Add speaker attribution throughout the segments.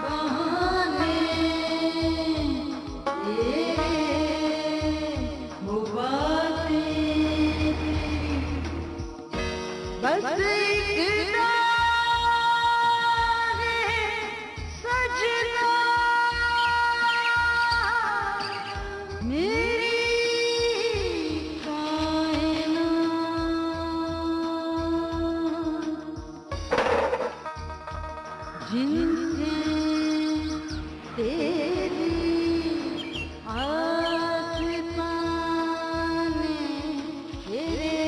Speaker 1: बहाने वो बातें बस एक राह है सजना मेरी कायनात जिनसे तेरी आसमाने तेरे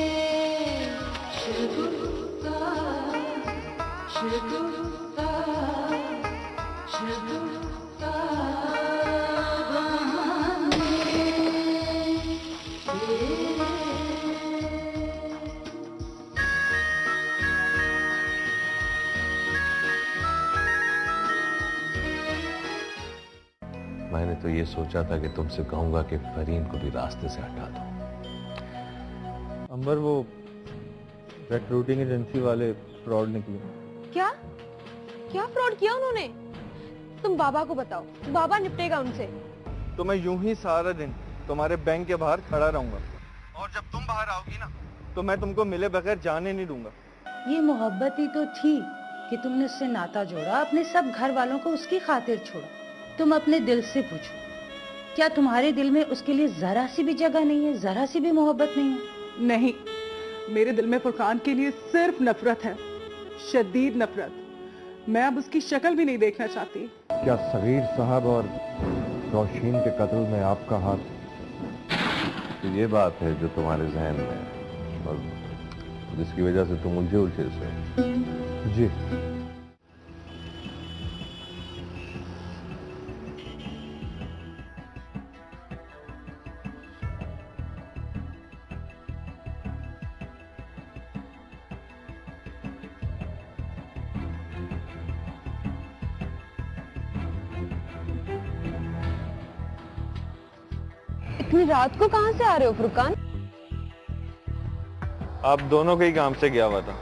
Speaker 1: शगुफ्ता शगुफ्ता शगुफ्ता बहाने तेरे।
Speaker 2: मैंने तो ये सोचा था कि तुमसे कहूंगा कि फरीन को भी रास्ते से हटा दो।
Speaker 3: अंबर, वो रिक्रूटिंग एजेंसी वाले फ्रॉड निकले।
Speaker 4: क्या क्या फ्रॉड किया उन्होंने? तुम बाबा को बताओ, बाबा निपटेगा उनसे।
Speaker 3: तो मैं यूं ही सारा दिन तुम्हारे बैंक के बाहर खड़ा रहूंगा, और जब तुम बाहर आओगी ना तो मैं तुमको मिले बगैर जाने नहीं दूंगा।
Speaker 1: ये मोहब्बत ही तो थी कि तुमने उससे नाता जोड़ा, अपने सब घर वालों को उसकी खातिर छोड़ा। तुम अपने दिल से पूछो, क्या तुम्हारे दिल में उसके लिए जरा सी भी जगह नहीं है, जरा सी भी मोहब्बत नहीं है?
Speaker 5: नहीं, मेरे दिल में फुरकान के लिए सिर्फ नफरत है, शदीद नफरत। मैं अब उसकी शक्ल भी नहीं देखना चाहती।
Speaker 6: क्या सगीर साहब और रोशीन के कत्ल में आपका हाथ?
Speaker 2: तो ये बात है जो तुम्हारे जहन में है और जिसकी वजह से तुम उलझे उलझे से।
Speaker 6: जी।
Speaker 4: इतनी रात को कहाँ से आ रहे हो फुरकान?
Speaker 3: आप दोनों के ही काम से गया हुआ था।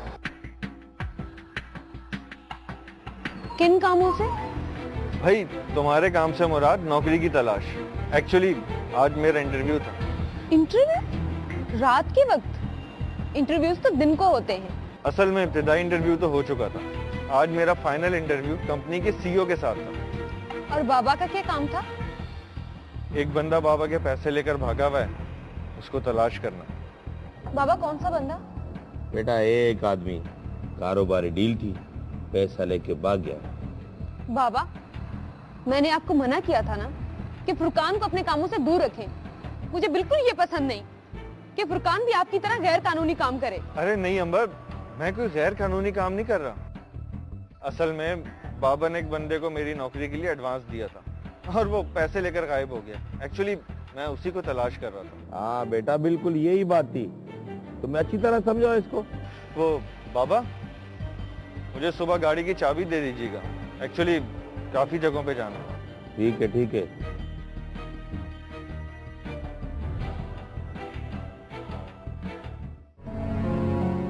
Speaker 4: किन कामों से?
Speaker 3: भाई, तुम्हारे काम से मुराद नौकरी की तलाश। एक्चुअली आज मेरा इंटरव्यू था।
Speaker 4: इंटरव्यू? रात के वक्त? इंटरव्यूज तो दिन को होते हैं।
Speaker 3: असल में इब्तिदाई इंटरव्यू तो हो चुका था। आज मेरा फाइनल इंटरव्यू कंपनी के सीईओ के साथ था।
Speaker 4: और बाबा का क्या काम था?
Speaker 3: एक बंदा बाबा के पैसे लेकर भागा हुआ है, उसको तलाश करना।
Speaker 4: बाबा कौन सा बंदा?
Speaker 2: बेटा, एक आदमी, कारोबारी डील थी, पैसा लेके भाग गया।
Speaker 4: बाबा, मैंने आपको मना किया था ना कि फुरकान को अपने कामों से दूर रखें। मुझे बिल्कुल ये पसंद नहीं कि फुरकान भी आपकी तरह गैर कानूनी काम करे।
Speaker 3: अरे नहीं अंबर, मैं कोई गैर कानूनी काम नहीं कर रहा। असल में बाबा ने एक बंदे को मेरी नौकरी के लिए एडवांस दिया था और वो पैसे लेकर गायब हो गया। एक्चुअली मैं उसी को तलाश कर रहा था।
Speaker 2: हाँ बेटा, बिल्कुल यही बात थी। तुम अच्छी तरह समझो इसको।
Speaker 3: वो बाबा, मुझे सुबह गाड़ी की चाबी दे दीजिएगा। एक्चुअली काफी जगहों पे जाना है।
Speaker 2: ठीक है ठीक है।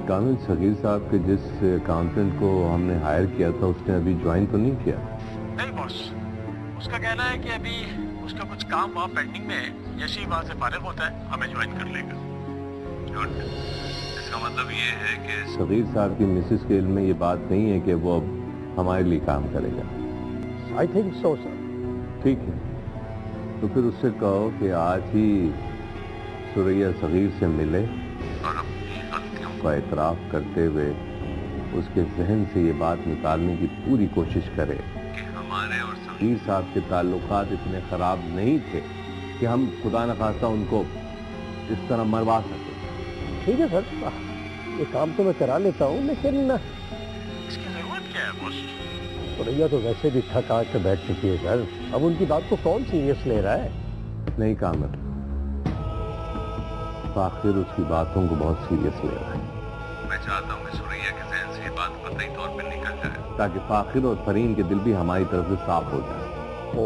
Speaker 2: कामिल, सगीर साहब के जिस अकाउंटेंट को हमने हायर किया था उसने अभी ज्वाइन तो नहीं किया?
Speaker 7: नहीं बॉस, उसका कहना है कि अभी उसका कुछ काम वहाँ पेंडिंग में है, जैसे ही वहाँ से फारिग होता है हमें ज्वाइन कर लेगा। गुड, इसका मतलब ये है कि
Speaker 2: सगीर साहब की मिसेस के इल्म में ये बात नहीं है कि वो अब हमारे लिए काम करेगा।
Speaker 6: I think so sir.
Speaker 2: ठीक है, तो फिर उससे कहो कि आज ही सुरैया सगीर से मिले
Speaker 7: और अपनी गलतियों
Speaker 2: का एतराफ करते हुए उसके जहन से ये बात निकालने की पूरी कोशिश करे
Speaker 7: कि हमारे और
Speaker 2: सगीर साहब के ताल्लुकात इतने खराब नहीं थे कि हम खुदा न खास्ता उनको इस तरह मरवा सके।
Speaker 6: ठीक है सर, ये काम तो मैं करा लेता हूँ, लेकिन
Speaker 7: इसकी जरूरत क्या है बॉस?
Speaker 6: सुरैया तो वैसे भी थक आकर के बैठ चुकी है सर। अब उनकी बात को कौन सीरियस ले रहा है?
Speaker 2: नहीं कामिल, फाखिर उसकी बातों को बहुत सीरियस ले रहा है।
Speaker 7: मैं चाहता हूँ कि सुरैया के जहन से ये बात कतई तौर पर निकल जाए,
Speaker 2: ताकि फाखिर और फरीन के दिल भी हमारी तरफ से साफ हो जाए।
Speaker 6: ओ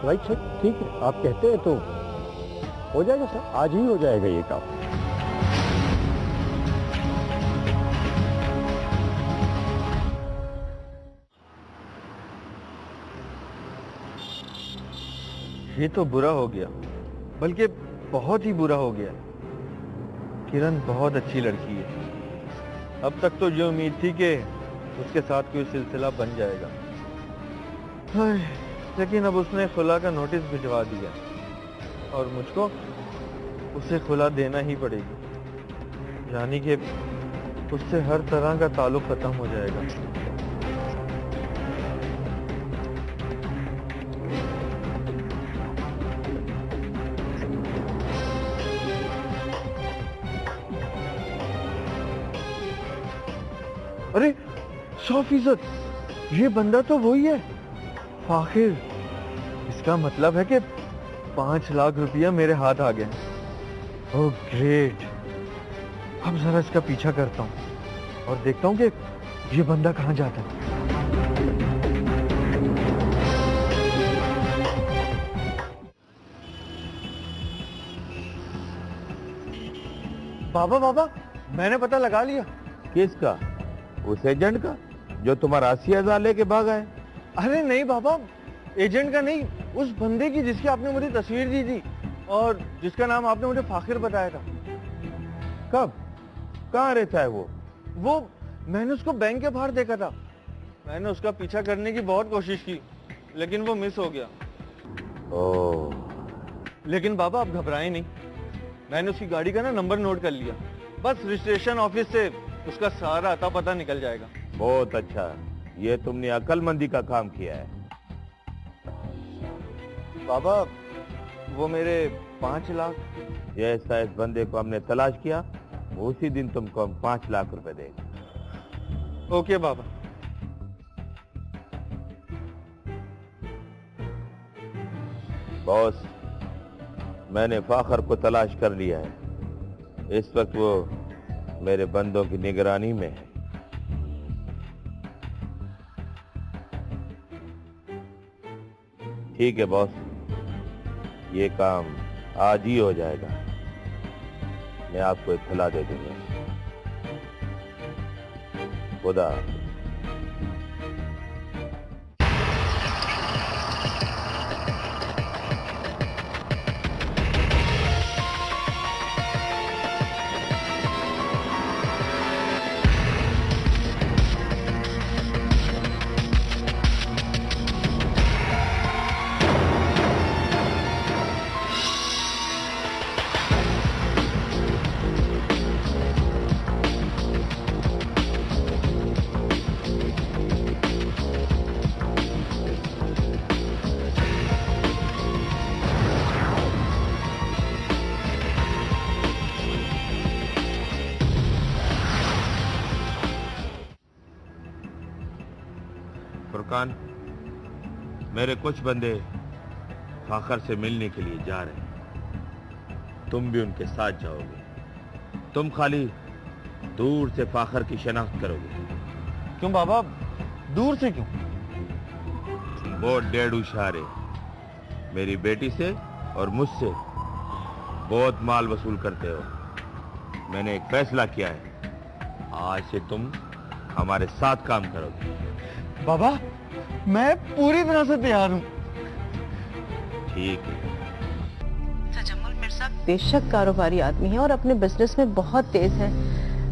Speaker 6: राइट सर, ठीक है, आप कहते हैं तो हो जाएगा सर, आज ही हो जाएगा ये काम।
Speaker 3: ये तो बुरा हो गया, बल्कि बहुत ही बुरा हो गया। किरण बहुत अच्छी लड़की है। अब तक तो ये उम्मीद थी कि उसके साथ कोई सिलसिला बन जाएगा, लेकिन अब उसने खुला का नोटिस भिजवा दिया और मुझको उसे खुला देना ही पड़ेगी, यानी कि उससे हर तरह का ताल्लुक खत्म हो जाएगा। अरे 100%, ये बंदा तो वही है, फाखिर। इसका मतलब है कि 5 लाख रुपया मेरे हाथ आ गया। Oh great. अब जरा इसका पीछा करता हूँ और देखता हूँ कि ये बंदा कहाँ जाता है। बाबा बाबा, मैंने पता लगा लिया।
Speaker 2: किसका? उस एजेंट का जो तुम्हारा 80,000 लेके भागा है?
Speaker 3: अरे नहीं बाबा, एजेंट का नहीं, उस बंदे की जिसकी आपने मुझे तस्वीर दी थी और जिसका नाम आपने मुझे फाखिर बताया था।
Speaker 2: कब? कहाँ रहता है वो?
Speaker 3: मैंने उसको बैंक के बाहर देखा था। मैंने उसका पीछा करने की बहुत कोशिश की, लेकिन वो मिस हो गया।
Speaker 2: ओह।
Speaker 3: लेकिन बाबा आप घबराएं नहीं, मैंने उसकी गाड़ी का ना नंबर नोट कर लिया। बस रजिस्ट्रेशन ऑफिस से उसका सारा अता पता निकल जाएगा।
Speaker 2: बहुत अच्छा, ये तुमने अक्लमंदी का काम किया है।
Speaker 3: बाबा वो मेरे 5 लाख।
Speaker 2: जैसा इस बंदे को हमने तलाश किया, उसी दिन तुमको हम 5 लाख रुपए देंगे।
Speaker 3: ओके बाबा।
Speaker 2: बॉस, मैंने फाखर को तलाश कर लिया है। इस वक्त वो मेरे बंदों की निगरानी में है। ठीक है बॉस, ये काम आज ही हो जाएगा। मैं आपको इत्तला दे दूंगा। खुदा। फुरकान, मेरे कुछ बंदे फाखर से मिलने के लिए जा रहे हैं। तुम भी उनके साथ जाओगे। तुम खाली दूर से फाखर की शनाख्त करोगे।
Speaker 3: क्यों बाबा, दूर से क्यों?
Speaker 2: बहुत डेढ़ उशारे मेरी बेटी से और मुझसे बहुत माल वसूल करते हो। मैंने एक फैसला किया है, आज से तुम हमारे साथ काम करोगे।
Speaker 3: बाबा मैं पूरी तरह से तैयार हूँ।
Speaker 2: ठीक है।
Speaker 8: तजम्मुल मिर्जा बेशक कारोबारी आदमी है और अपने बिजनेस में बहुत तेज है,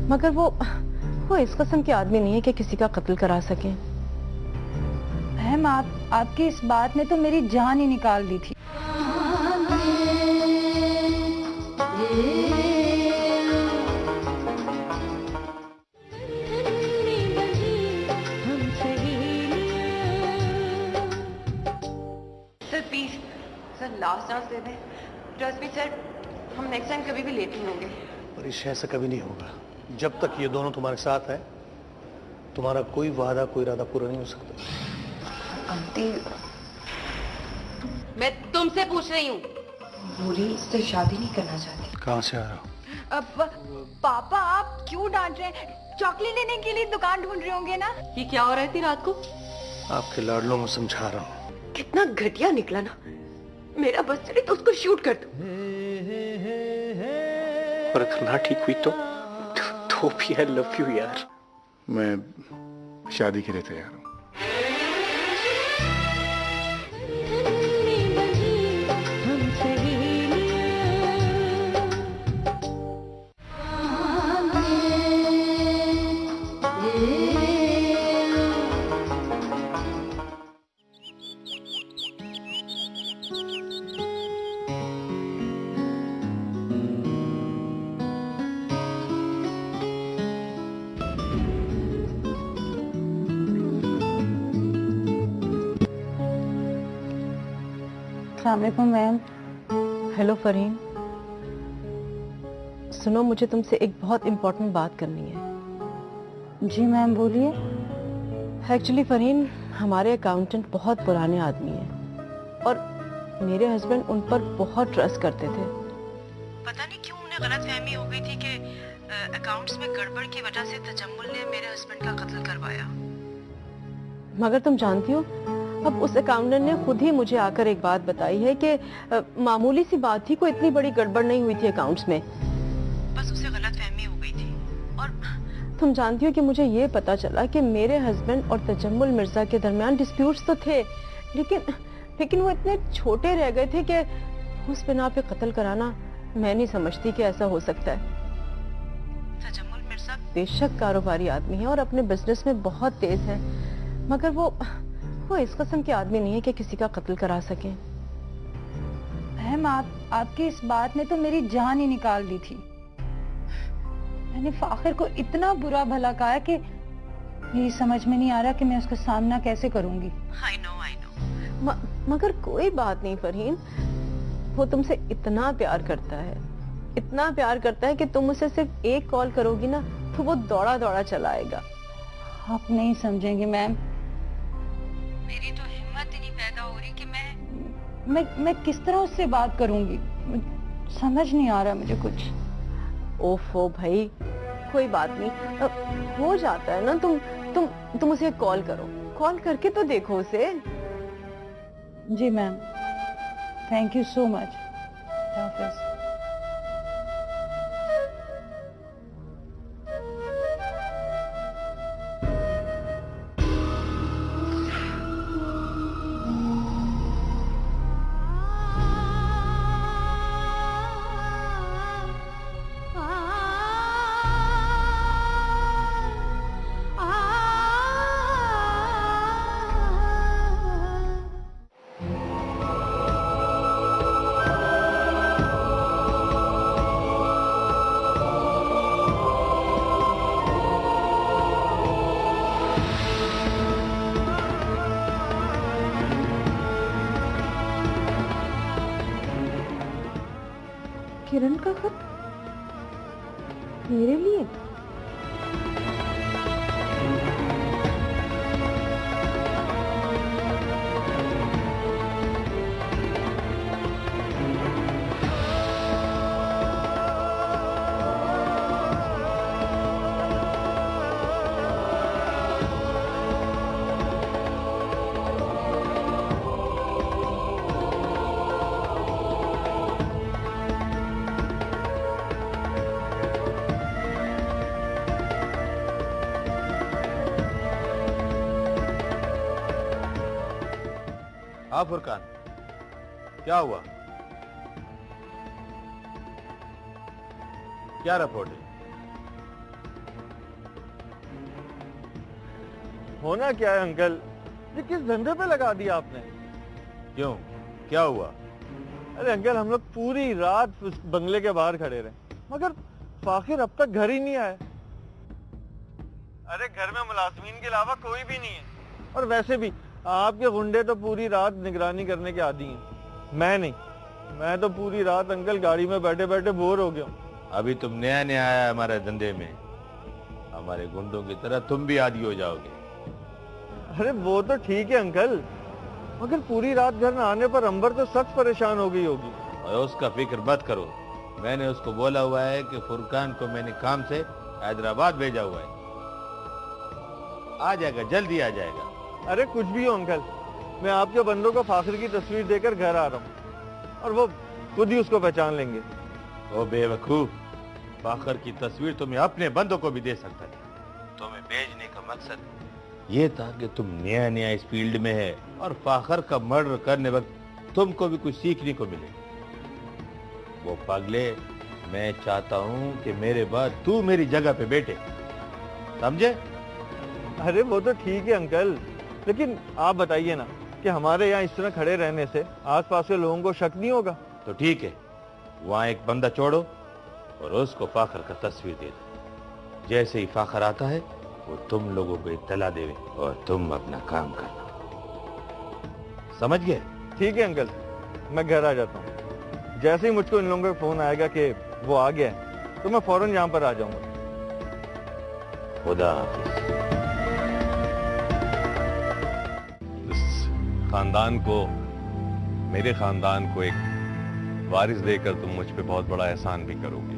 Speaker 8: मगर वो इस किस्म के आदमी नहीं है कि किसी का कत्ल करा सके।
Speaker 1: बहम, आपकी इस बात ने तो मेरी जान ही निकाल दी थी।
Speaker 8: सर लास्ट चांस दे दें। ट्रस्ट मी सर, हम नेक्स्ट टाइम कभी भी लेट नहीं होंगे।
Speaker 9: पर इस ऐसा कभी नहीं होगा। जब तक ये दोनों तुम्हारे साथ है, तुम्हारा कोई वादा कोई इरादा पूरा नहीं हो सकता।
Speaker 8: आंटी, मैं तुमसे पूछ रही हूँ। भूरी इससे शादी नहीं करना चाहती।
Speaker 9: कहाँ से आ रहा हो?
Speaker 10: अब पापा आप क्यों डांट रहे हैं? चॉकलेट लेने के लिए दुकान ढूंढ रहे होंगे ना।
Speaker 8: ये क्या हो रही थी रात को?
Speaker 9: आपके लाडलों में समझा रहा हूँ।
Speaker 8: कितना घटिया निकला ना। मेरा बस चले तो उसको शूट कर दो।
Speaker 9: और अगर ना ठीक हुई तो भी आई लव यू यार। मैं शादी के लिए तैयार हूँ।
Speaker 1: अस्सलाम वालेकुम मैम।
Speaker 8: हेलो फरीन, सुनो, मुझे तुमसे एक बहुत इम्पोर्टेंट बात करनी है।
Speaker 1: जी मैम बोलिए।
Speaker 8: एक्चुअली फरीन, हमारे अकाउंटेंट बहुत पुराने आदमी हैं और मेरे हस्बैंड उन पर बहुत ट्रस्ट करते थे। पता नहीं क्यों उन्हें गलतफहमी हो गई थी कि अकाउंट्स में गड़बड़ की वजह से तजम्मुल ने मेरे हस्बैंड का कत्ल करवाया। मगर तुम जानती हो, अब उस अकाउंटेंट ने खुद ही मुझे आकर एक बात बताई है कि मामूली सी बात थी, कोई इतनी बड़ी गड़बड़ नहीं हुई थी अकाउंट्स में, बस उसे गलतफहमी हो गई थी। और तुम जानती हो कि मुझे ये पता चला कि मेरे हस्बैंड और तजम्मुल मिर्जा के दरमियान डिस्प्यूट्स तो थे, लेकिन वो इतने छोटे रह गए थे कि उस बिना पे कत्ल कराना, मैं नहीं समझती कि ऐसा हो सकता है। तजम्मुल मिर्जा बेशक कारोबारी आदमी है और अपने बिजनेस में बहुत तेज है, मगर वो इस किस्म के आदमी नहीं है कि किसी का कत्ल करा सके।
Speaker 1: मैम आपकी इस बात ने तो मेरी जान ही निकाल दी थी। मैंने फाखिर को इतना बुरा भला कहा कि मेरी समझ में नहीं आ रहा कि मैं उसका सामना कैसे करूंगी।
Speaker 8: I know. मगर कोई बात नहीं फरहीन, वो तुमसे इतना प्यार करता है कि तुम उसे सिर्फ एक कॉल करोगी ना तो वो दौड़ा दौड़ा चला आएगा।
Speaker 1: आप नहीं समझेंगी मैम,
Speaker 10: मेरी तो हिम्मत ही नहीं पैदा हो रही कि
Speaker 1: मैं किस तरह उससे बात करूंगी, समझ नहीं आ रहा मुझे कुछ।
Speaker 8: ओफो भाई, कोई बात नहीं, हो जाता है ना। तुम उसे कॉल करो, कॉल करके तो देखो उसे।
Speaker 1: जी ma'am, thank you so much. हाफिज।
Speaker 8: किरण का खत मेरे लिए?
Speaker 2: हाँ फुरकान, क्या हुआ? क्या रिपोर्ट है?
Speaker 3: होना क्या है अंकल, ये किस धंधे पे लगा दिया आपने?
Speaker 2: क्यों, क्या हुआ?
Speaker 3: अरे अंकल, हम लोग पूरी रात उस बंगले के बाहर खड़े रहे, मगर फाखिर अब तक घर ही नहीं आया। अरे घर में मुलाजमीन के अलावा कोई भी नहीं है, और वैसे भी आपके गुंडे तो पूरी रात निगरानी करने के आदी हैं। मैं नहीं, मैं तो पूरी रात अंकल गाड़ी में बैठे बैठे बोर हो गया हूँ।
Speaker 2: अभी तुम नया आया हमारे धंधे में, हमारे गुंडों की तरह तुम भी आदी हो जाओगे।
Speaker 3: अरे वो तो ठीक है अंकल, मगर पूरी रात घर न आने पर अंबर तो सख्त परेशान हो गई होगी।
Speaker 2: और उसका फिक्र मत करो, मैंने उसको बोला हुआ है कि फुरकान को मैंने काम से हैदराबाद भेजा हुआ है, आ जाएगा, जल्दी आ जाएगा।
Speaker 3: अरे कुछ भी हो अंकल, मैं आपके बंदों को फाखिर की तस्वीर देकर घर आ रहा हूँ और वो खुद ही उसको पहचान लेंगे।
Speaker 2: ओ बेवकूफ, फाखिर की तस्वीर तुम्हें अपने बंदों को भी दे सकता था। तुम्हें भेजने का मकसद ये था कि तुम नया इस फील्ड में है और फाखिर का मर्डर करने वक्त तुमको भी कुछ सीखने को मिले। वो पागले, मैं चाहता हूँ कि मेरे बाद तू मेरी जगह पे बैठे, समझे?
Speaker 3: अरे वो तो ठीक है अंकल, लेकिन आप बताइए ना कि हमारे यहाँ इस तरह खड़े रहने से आसपास के लोगों को शक नहीं होगा?
Speaker 2: तो ठीक है, वहाँ एक बंदा छोड़ो और उसको फाखिर का तस्वीर दे दो। जैसे ही फाखिर आता है वो तुम लोगों को इत्तला देवे और तुम अपना काम करना, समझ गए?
Speaker 3: ठीक है अंकल, मैं घर आ जाता हूँ। जैसे ही मुझको इन लोगों का फोन आएगा कि वो आ गया है तो मैं फौरन यहाँ पर आ जाऊंगा।
Speaker 2: खुदा हाफिज।
Speaker 11: इस खानदान को, मेरे खानदान को एक वारिस देकर तुम मुझ पे बहुत बड़ा एहसान भी करोगे।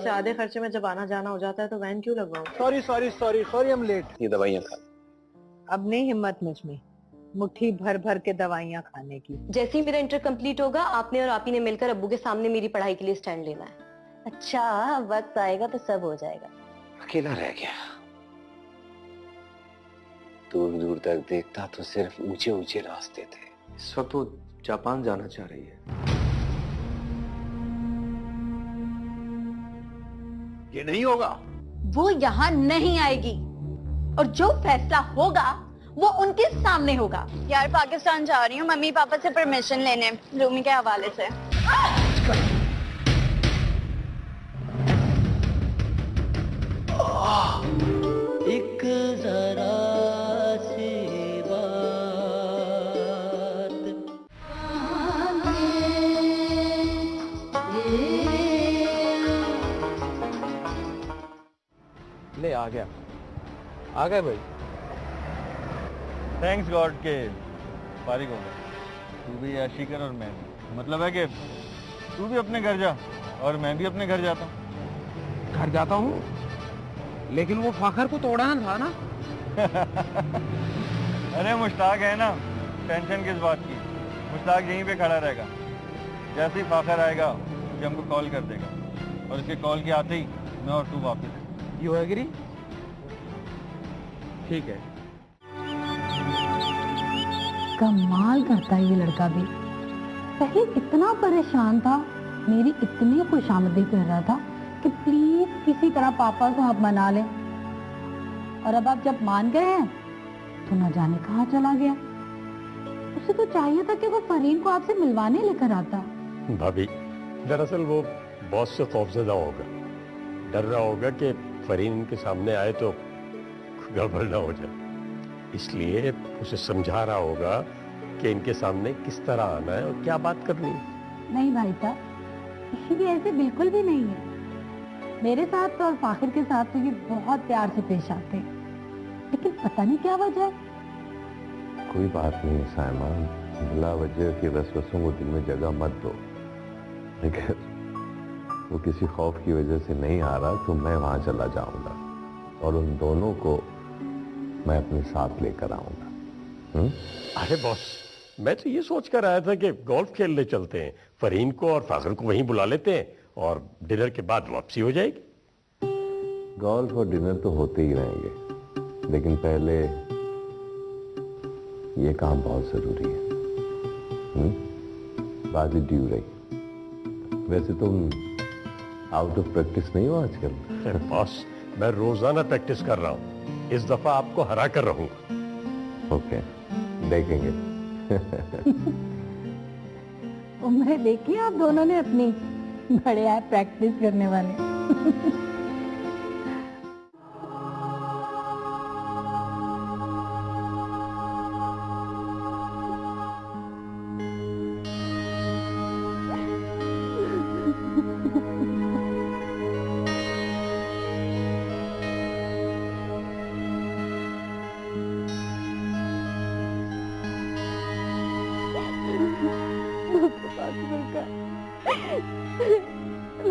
Speaker 8: आधे खर्चे में जब आना जाना हो जाता है तो वैन क्यों लगवाऊं?
Speaker 9: सॉरी सॉरी सॉरी सॉरी, हम लेट।
Speaker 6: ये दवाइयाँ खा।
Speaker 8: अब नहीं हिम्मत मुझ में मुट्ठी भर भर के दवाइयाँ खाने की।
Speaker 12: जैसे ही मेरा इंटर कंप्लीट होगा, आपने और आपी ने मिलकर अब्बू के सामने मेरी पढ़ाई के लिए स्टैंड लेना है। अच्छा, वक्त आएगा तो सब हो जाएगा।
Speaker 6: अकेला रह गया, दूर दूर तक देखता तो सिर्फ ऊंचे ऊंचे रास्ते थे। इस वक्त वो जापान जाना चाह रही है।
Speaker 9: ये नहीं होगा।
Speaker 10: वो यहाँ नहीं आएगी और जो फैसला होगा वो उनके सामने होगा। यार पाकिस्तान जा रही हूँ मम्मी पापा से परमिशन लेने, रूमी के हवाले से।
Speaker 13: एक जरा सी
Speaker 3: ले आ गया, आ गए भाई। थैंक्स गॉड के फारिग हो गया। तू भी ऐशी कर और मैं भी। मतलब है कि तू भी अपने घर जा और मैं भी अपने घर जाता हूँ।
Speaker 14: घर जाता हूँ, लेकिन वो फाखर को तोड़ना था ना।
Speaker 3: अरे मुश्ताक है ना, टेंशन किस बात की। मुश्ताक यहीं पे खड़ा रहेगा। जैसे ही फाखर आएगा मुझे हमको कॉल कर देगा और उसके कॉल के आते ही मैं और तू वापस।
Speaker 14: You agree? ठीक है।
Speaker 1: कमाल करता है ये लड़का भी। पहले इतना परेशान था, मेरी इतनी खुशामदी कर रहा था कि प्लीज किसी तरह पापा को आप मना लें, और अब आप जब मान गए हैं तो न जाने कहाँ चला गया। उसे तो चाहिए था कि वो फरीन को आपसे मिलवाने लेकर आता।
Speaker 6: भाभी, दरअसल वो बॉस से खौफजदा होगा, डर रहा होगा कि फरीन इनके सामने आए तो गड़बड़ ना हो जाए, इसलिए उसे समझा रहा होगा कि इनके सामने किस तरह आना है और क्या बात करनी है।
Speaker 1: नहीं भाई साहब, इसीलिए ऐसे बिल्कुल भी नहीं है। मेरे साथ और फाखिर के साथ तो ये बहुत प्यार से पेश आते हैं, लेकिन पता नहीं क्या वजह है।
Speaker 11: कोई बात नहीं सायमा, बिला वजह के वसवसों को दिल में जगह मत दो। अगर वो किसी खौफ की वजह से नहीं आ रहा तो मैं वहां चला जाऊंगा और उन दोनों को मैं अपने साथ लेकर आऊंगा।
Speaker 6: अरे बॉस, मैं तो ये सोच कर आया था कि गोल्फ खेलने चलते हैं, फरीन को और फाखिर को वहीं बुला लेते हैं और डिनर के बाद वापसी हो जाएगी।
Speaker 11: गोल्फ और डिनर तो होते ही रहेंगे, लेकिन पहले ये काम बहुत जरूरी है। बाजी ड्यू रही। वैसे तुम आउट ऑफ प्रैक्टिस नहीं हो आजकल?
Speaker 6: बॉस, मैं रोजाना प्रैक्टिस कर रहा हूँ, इस दफा आपको हरा कर रहूंगा।
Speaker 11: ओके, देखेंगे।
Speaker 1: उम्र देखी आप दोनों ने अपनी, बड़े आए प्रैक्टिस करने वाले।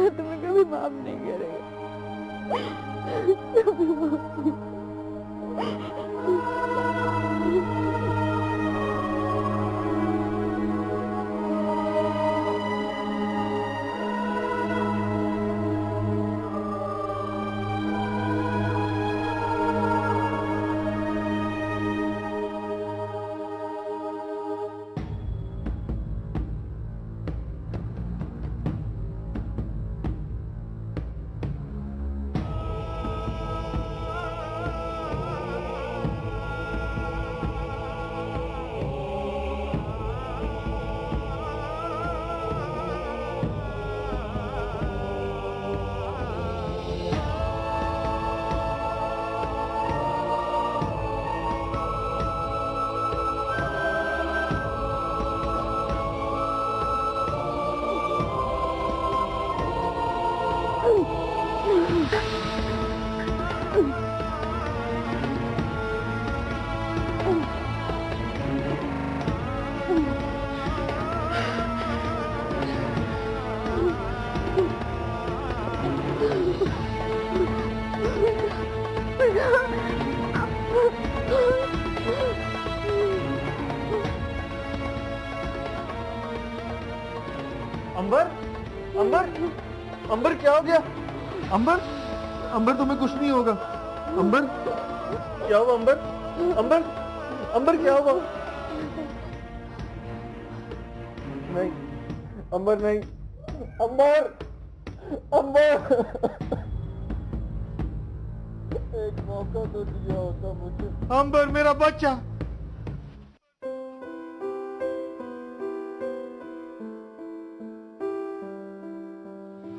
Speaker 8: तुम्हें कभी माफ नहीं करेगा।
Speaker 3: अंबर, अंबर, अंबर क्या हो गया? अंबर, अंबर तुम्हें कुछ नहीं होगा। अंबर, क्या हुआ? अंबर, अंबर, अंबर क्या हुआ? नहीं, अंबर नहीं, अंबर, अंबर, एक मौका तो दिया होता मुझे। अंबर मेरा बच्चा।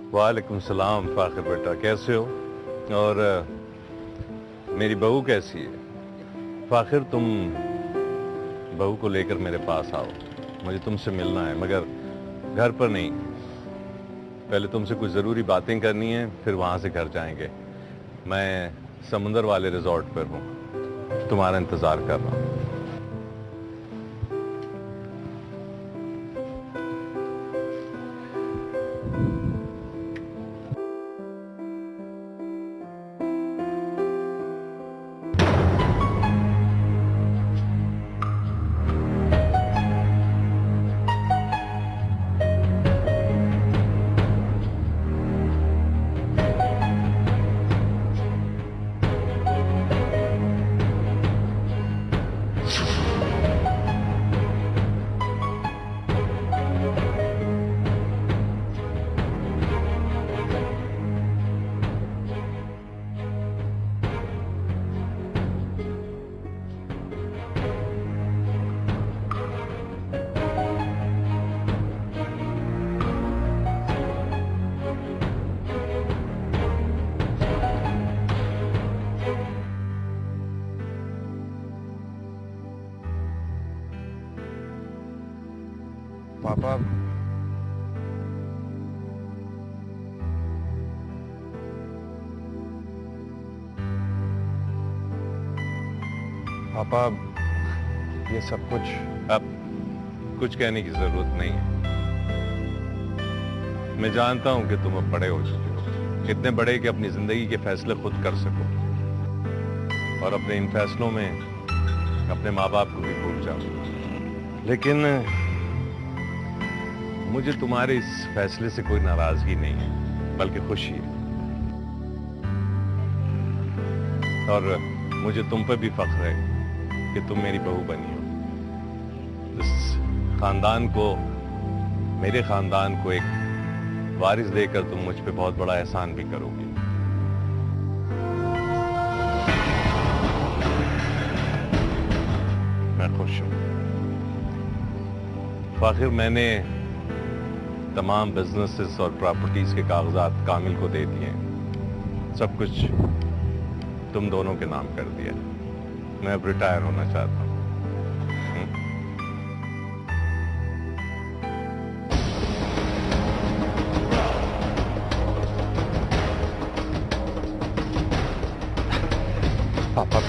Speaker 11: वालेकुम सलाम फाखिर बेटा, कैसे हो? और मेरी बहू कैसी है? फाखिर तुम बहू को लेकर मेरे पास आओ, मुझे तुमसे मिलना है, मगर घर पर नहीं। पहले तुमसे कुछ ज़रूरी बातें करनी है, फिर वहाँ से घर जाएंगे। मैं समुंदर वाले रिजॉर्ट पर हूँ, तुम्हारा इंतज़ार कर रहा हूँ।
Speaker 3: पापा, पापा, ये सब कुछ
Speaker 11: अब कुछ कहने की जरूरत नहीं है। मैं जानता हूं कि तुम अब बड़े हो चुके हो, इतने बड़े कि अपनी जिंदगी के फैसले खुद कर सको और अपने इन फैसलों में अपने माँ बाप को भी भूल जाओ। लेकिन मुझे तुम्हारे इस फैसले से कोई नाराजगी नहीं है, बल्कि खुशी है। और मुझे तुम पर भी फख्र है कि तुम मेरी बहू बनी हो। इस खानदान को, मेरे खानदान को एक वारिस देकर तुम मुझ पे बहुत बड़ा एहसान भी करोगी। मैं खुश हूं। फाखिर, मैंने तमाम बिजनेसेस और प्रॉपर्टीज के कागजात कामिल को दे दिए, सब कुछ तुम दोनों के नाम कर दिया। मैं अब रिटायर होना चाहता हूं।
Speaker 3: पापा,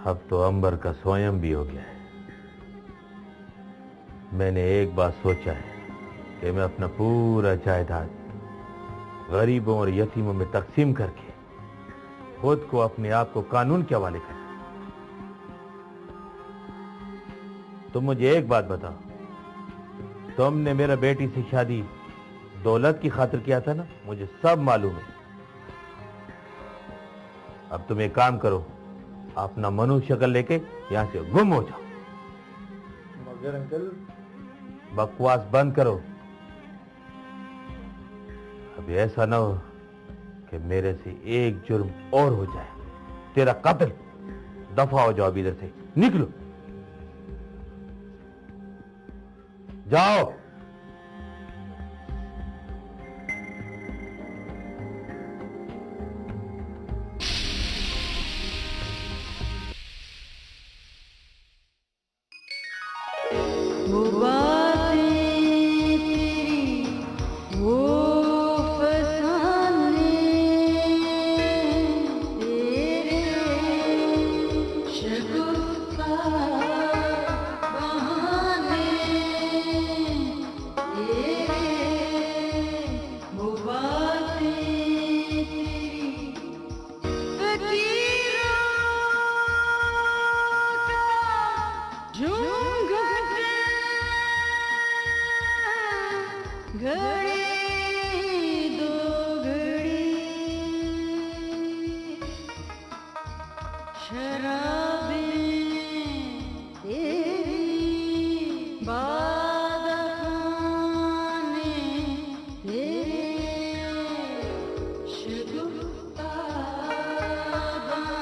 Speaker 2: अब तो अंबर का स्वयं भी हो गया है। मैंने एक बात सोचा है कि मैं अपना पूरा जायदाद गरीबों और यतीमों में तकसीम करके खुद को, अपने आप को कानून के हवाले कर। तुम मुझे एक बात बताओ, तुमने मेरा बेटी से शादी दौलत की खातिर किया था ना? मुझे सब मालूम है। अब तुम एक काम करो, अपना मनुष्य शक्ल लेके यहाँ से गुम हो जाओ।
Speaker 3: मगर अंकल,
Speaker 2: बकवास बंद करो। अभी ऐसा ना हो कि मेरे से एक जुर्म और हो जाए, तेरा कत्ल। दफा हो जाओ अभी इधर से, निकलो जाओ।
Speaker 13: वो बातें तेरी, वो फसाने तेरे, शगुफ्ता बहाने तेरे, वो बातें तेरी, फकीरों का झूम घटे घड़े